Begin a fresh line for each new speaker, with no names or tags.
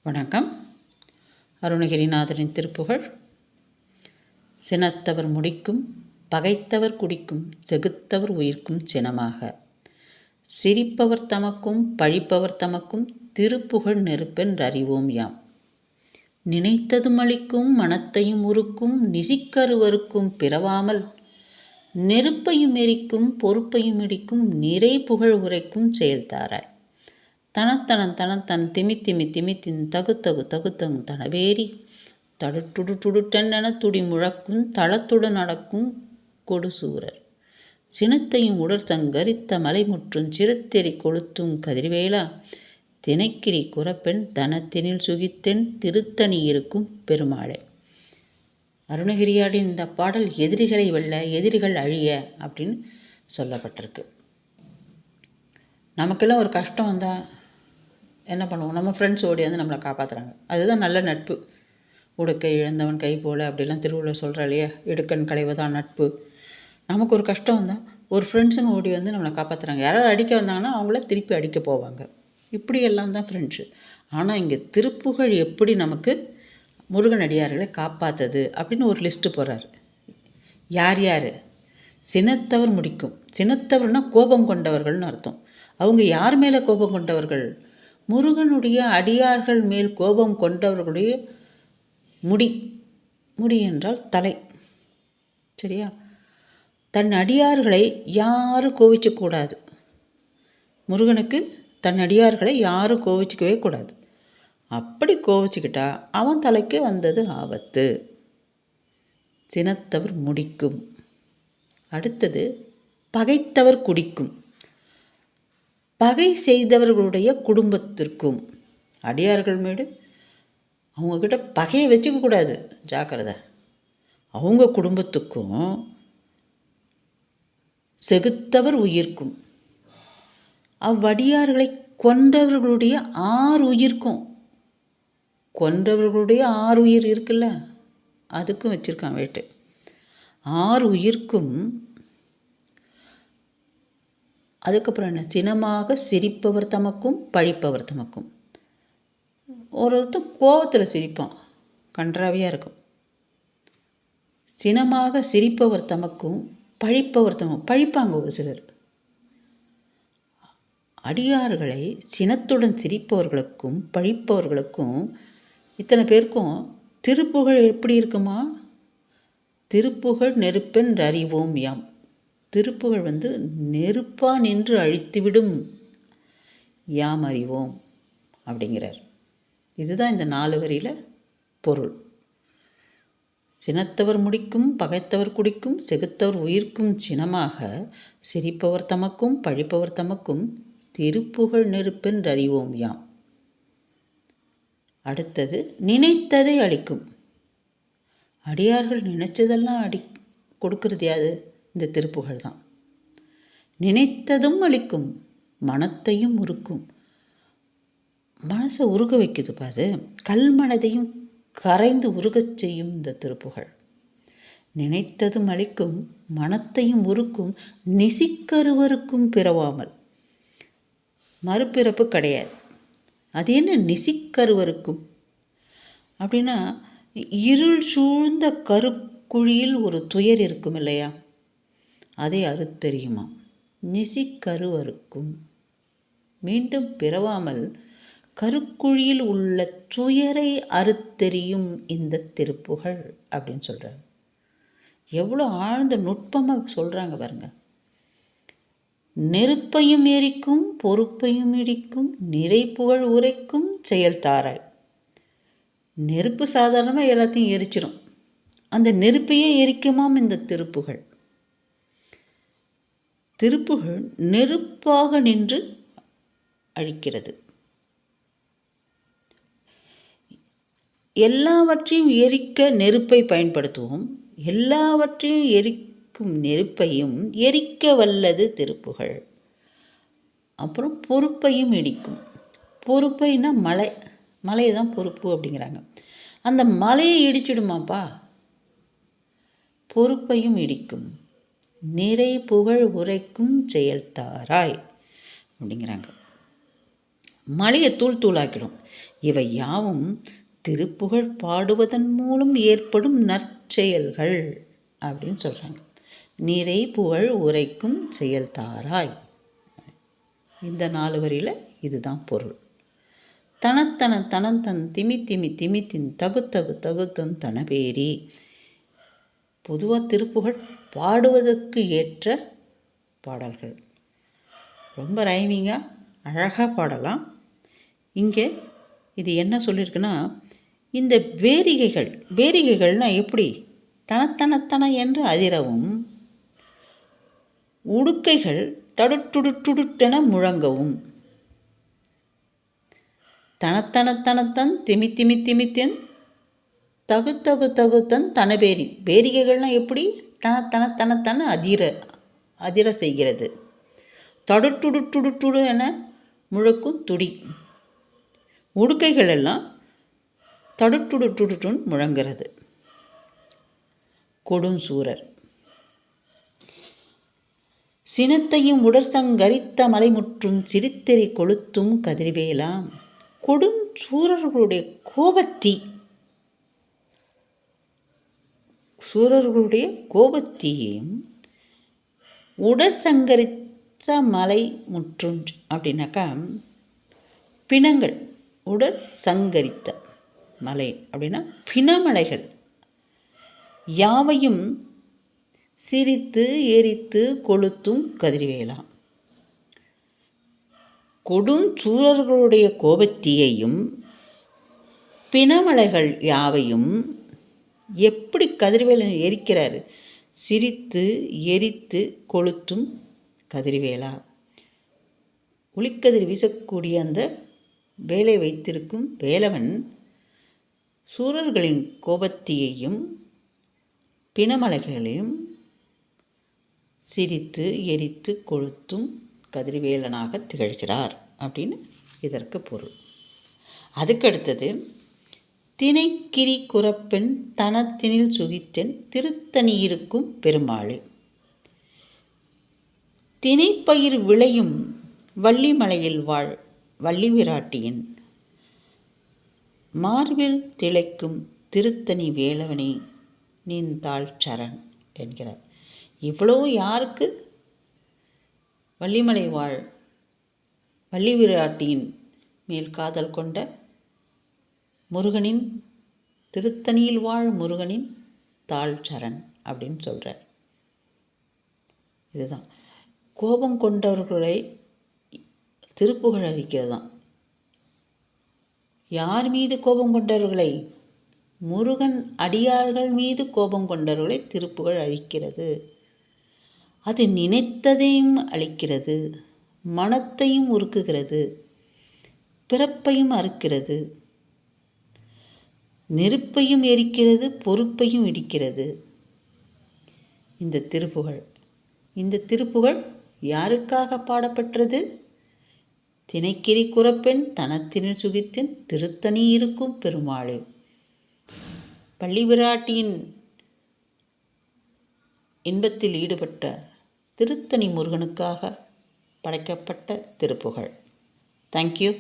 வணக்கம். அருணகிரிநாதரின் திருப்புகழ். சினத்தவர் முடிக்கும் பகைத்தவர் குடிக்கும் செகுத்தவர் உயிர்க்கும் சினமாக சிரிப்பவர் தமக்கும் பழிப்பவர் தமக்கும் திருப்புகழ் நெருப்பென்றறிவோம் யாம். நினைத்ததும் அளிக்கும் மனத்தையும் உருக்கும் நிசிக்கருவருக்கும் பிறவாமல் நெருப்பையும் எரிக்கும் பொறுப்பையும் இடிக்கும் நிறை புகழ் உரைக்கும் செயல்தாராய். தனத்தன் திமித்தின் தகுத்தங் தனவேரி தடுட்டுடுட்டென துடி முழக்கும் தளத்துடன் நடக்கும் கொடுசூரர் சினத்தையும் உடற்சங்கரித்த மலைமுற்றும் சிரத்தெறி கொளுத்தும் கதிர்வேளா தினைக்கிரி குறப்பெண் தனத்தினில் சுகித்தென் திருத்தணி இருக்கும் பெருமாளே. அருணகிரியாடின் இந்த பாடல் எதிரிகளை வெல்ல எதிரிகள் அழிய அப்படின்னு சொல்லப்பட்டிருக்கு. நமக்கெல்லாம் ஒரு கஷ்டம் வந்தால் என்ன பண்ணுவோம்? நம்ம ஃப்ரெண்ட்ஸ் ஓடி வந்து நம்மளை காப்பாற்றுறாங்க. அதுதான் நல்ல நட்பு. உடுக்கை இழந்தவன் கை போல அப்படிலாம் திருவள்ளுவர் சொல்கிறா இல்லையா? இடுக்கண் களைவதான் நட்பு. நமக்கு ஒரு கஷ்டம் வந்தால் ஒரு ஃப்ரெண்ட்ஸுங்க ஓடி வந்து நம்மளை காப்பாற்றுறாங்க. யாராவது அடிக்க வந்தாங்கன்னா அவங்கள திருப்பி அடிக்க போவாங்க. இப்படியெல்லாம் தான் ஃப்ரெண்ட்ஸு. ஆனால் இங்கே திருப்புகழ் எப்படி நமக்கு முருகன் அடியார்களை காப்பாற்றுது அப்படின்னு ஒரு லிஸ்ட்டு போடுறாரு. யார் யார்? சினத்தவர் முடிக்கும். சினத்தவர்னா கோபம் கொண்டவர்கள்னு அர்த்தம். அவங்க யார் மேலே கோபம் கொண்டவர்கள்? முருகனுடைய அடியார்கள் மேல் கோபம் கொண்டவர்களுடைய முடி என்றால் தலை. சரியா? தன் அடியார்களை யாரும் கோவிச்சக்கூடாது. முருகனுக்கு தன் அடியார்களை யாரும் கோவிச்சிக்கவே கூடாது. அப்படி கோவிச்சுக்கிட்டா அவன் தலைக்கு வந்தது ஆபத்து. சினத்தவர் முடிக்கும். அடுத்தது பகைத்தவர் குடிக்கும். பகை செய்தவர்களுடைய குடும்பத்திற்கும். அடியார்கள் மீது அவங்கக்கிட்ட பகையை வச்சுக்க கூடாது, ஜாக்கிரதை. அவங்க குடும்பத்துக்கும் செகுத்தவர் உயிர்க்கும். அவ்வடியார்களை கொன்றவர்களுடைய 6 உயிர்க்கும். கொன்றவர்களுடைய 6 உயிர் இருக்குல்ல, அதுக்கும் வச்சுருக்கான் வேட்டு. 6 உயிர்க்கும். அதுக்கப்புறம் என்ன? சினமாக சிரிப்பவர் தமக்கும் பழிப்பவர் தமக்கும். ஒருத்தர் கோபத்தில் சிரிப்பான், கன்றாவியாக இருக்கும். சினமாக சிரிப்பவர் தமக்கும் பழிப்பவர் தமக்கும். பழிப்பாங்க ஒரு சிலர். அடியார்களை சினத்துடன் சிரிப்பவர்களுக்கும் பழிப்பவர்களுக்கும் இத்தனை பேருக்கும் திருப்புகழ் எப்படி இருக்குமா? திருப்புகழ் நெருப்பென்று அறிவோம் யாம். திருப்புகழ் நெருப்பா நின்று அழித்துவிடும் யாம் அறிவோம் அப்படிங்கிறார். இதுதான் இந்த 4 வரியில் பொருள். சினத்தவர் முடிக்கும் பகைத்தவர் குடிக்கும் செகுத்தவர் உயிர்க்கும் சினமாக சிரிப்பவர் தமக்கும் பழிப்பவர் தமக்கும் திருப்புகழ் நெருப்பென்று அறிவோம் யாம். அடுத்தது நினைத்ததை அளிக்கும். அடியார்கள் நினைச்சதெல்லாம் கொடுக்கறது யாது? இந்த திருப்புகழ் தான். நினைத்ததும் அளிக்கும், மனத்தையும் உருக்கும். மனசை உருக வைக்குது பாரு. கல்மனதையும் கரைந்து உருகச் செய்யும் இந்த திருப்புகழ். நினைத்ததும் அளிக்கும், மனத்தையும் உருக்கும், நிசிக்கருவருக்கும் பிறவாமல். மறுபிறப்பு கிடையாது. அது என்ன நிசிக்கருவருக்கும் அப்படின்னா, இருள் சூழ்ந்த கருக்குழியில் ஒரு துயர் இருக்கும் இல்லையா? அதை அறுத்தெரியுமா. நிசிக்கருவருக்கும், மீண்டும் பிறவாமல் கருக்குழியில் உள்ள துயரை அறுத்தெரியும் இந்த திருப்புகழ் அப்படின்னு சொல்கிறார். எவ்வளோ ஆழ்ந்த நுட்பமாக சொல்கிறாங்க பாருங்க. நெருப்பையும் எரிக்கும் பொறுப்பையும் இடிக்கும் நிறை புகழ் உரைக்கும் செயல்தாராய். நெருப்பு சாதாரணமாக எல்லாத்தையும் எரிச்சிடும். அந்த நெருப்பையே எரிக்குமாம் இந்த திருப்புகழ். திருப்புகழ் நெருப்பாக நின்று அழிக்கிறது. எல்லாவற்றையும் எரிக்க நெருப்பை பயன்படுத்துவோம். எல்லாவற்றையும் எரிக்கும் நெருப்பையும் எரிக்க வல்லது திருப்புகழ். அப்புறம் பொறுப்பையும் இடிக்கும். பொறுப்பைன்னா மலையை தான் பொறுப்பு அப்படிங்கிறாங்க. அந்த மலையை இடிச்சிடுமாப்பா. பொறுப்பையும் இடிக்கும், நிறை புகழ் உரைக்கும் செயல்தாராய் அப்படிங்கிறாங்க. மலையை தூள் தூளாக்கிடும். இவை யாவும் திருப்புகழ் பாடுவதன் மூலம் ஏற்படும் நற்செயல்கள் அப்படின்னு சொல்கிறாங்க. நிறை புகழ் உரைக்கும் செயல் தாராய். இந்த 4 வரியில் இதுதான் பொருள். தனத்தன தனந்தன் திமி திமி திமித்தின் தகுத்தகு தகுத்தன் தனபேரி. பொதுவாக திருப்புகழ் பாடுவதற்கு ஏற்ற பாடல்கள். ரொம்ப ரைமிங்காக அழகாக பாடலாம். இங்கே இது என்ன சொல்லியிருக்குன்னா, இந்த வேரிகைகள்னால் எப்படி தனத்தனத்தன என்று அதிரவும், உடுக்கைகள் தடுட்டுடுட்டுடுட்டென முழங்கவும். தனத்தனத்தனத்தன் திமி திமி திமித்தன் தகுத்தகு தகுத்தன் தனபேரி. வேரிகைகள்னால் எப்படி தனத்தனத்தனத்தன அதிர செய்கிறது. தடுட்டுடுட்டுடுட்டுடு என முழக்கும் துடி. உடுக்கைகள் எல்லாம் தடுட்டுடுட்டுடுட்டுன்னு முழங்கிறது. கொடுஞ்சூரர். சினத்தையும் உடற்சங்கரித்த மலைமுற்றும் சிரித்தெறி கொளுத்தும் கதிர்வேலாம். கொடுஞ்சூரர்களுடைய கோபத்தீ. சூரர்களுடைய கோபத்தீயும் உடற்சங்கரித்த மலை முற்றும் அப்படின்னாக்கா பிணங்கள். உடற் சங்கரித்த மலை அப்படின்னா பிணமலைகள் யாவையும் சிரித்து எரித்து கொளுத்தும் கதிர்வேலாம். கொடுஞ்சூரர்களுடைய கோபத்தீயையும் பிணமலைகள் யாவையும் எப்படி கதிர்வேலன் எரிக்கிறாரு? சிரித்து எரித்து கொளுத்தும் கதிர்வேலா. ஒளிக்கதிர் வீசக்கூடிய அந்த வேலை வைத்திருக்கும் வேலவன் சூரர்களின் கோபத்தீயையும் பிணமலைகளையும் சிரித்து எரித்து கொளுத்தும் கதிர்வேலனாக திகழ்கிறார் அப்படின்னு இதற்கு பொருள். அதுக்கடுத்தது, தினைக்கிரி குரப்பெண் தனத்தினில் சுகித்தென் திருத்தணி இருக்கும் பெருமாளே. தினைப்பயிர் விளையும் வள்ளிமலையில் வாழ் வள்ளி விராட்டியின் மார்பில் திளைக்கும் திருத்தணி வேலவனே நீந்தாள் சரண் என்கிறார். இவ்வளோ யாருக்கு? வள்ளிமலை வாழ் வள்ளி விராட்டியின் மேல் காதல் கொண்ட முருகனின், திருத்தணியில் வாழ் முருகனின் தாழ் சரண் அப்படின்னு சொல்கிறார். இதுதான் கோபம் கொண்டவர்களை திருப்புகழ் அழிக்கிறது தான். யார் மீது கோபம் கொண்டவர்களை? முருகன் அடியார்கள் மீது கோபம் கொண்டவர்களை திருப்புகழ் அழிக்கிறது. அது நினைத்ததையும் அழிக்கிறது, மனத்தையும் உருக்குகிறது, பிறப்பையும் அறுக்கிறது, நெருப்பையும் எரிக்கிறது, பொறுப்பையும் இடிக்கிறது. இந்த திருப்புகழ் யாருக்காக பாடப்பெற்றது? தினைக்கிரி குரப்பெண் தனத்தினில் சுகித்தென் திருத்தணி இருக்கும் பெருமாளே. வள்ளி விராட்டியின் இன்பத்தில் ஈடுபட்ட திருத்தணி முருகனுக்காக படைக்கப்பட்ட திருப்புகழ். தேங்க்யூ.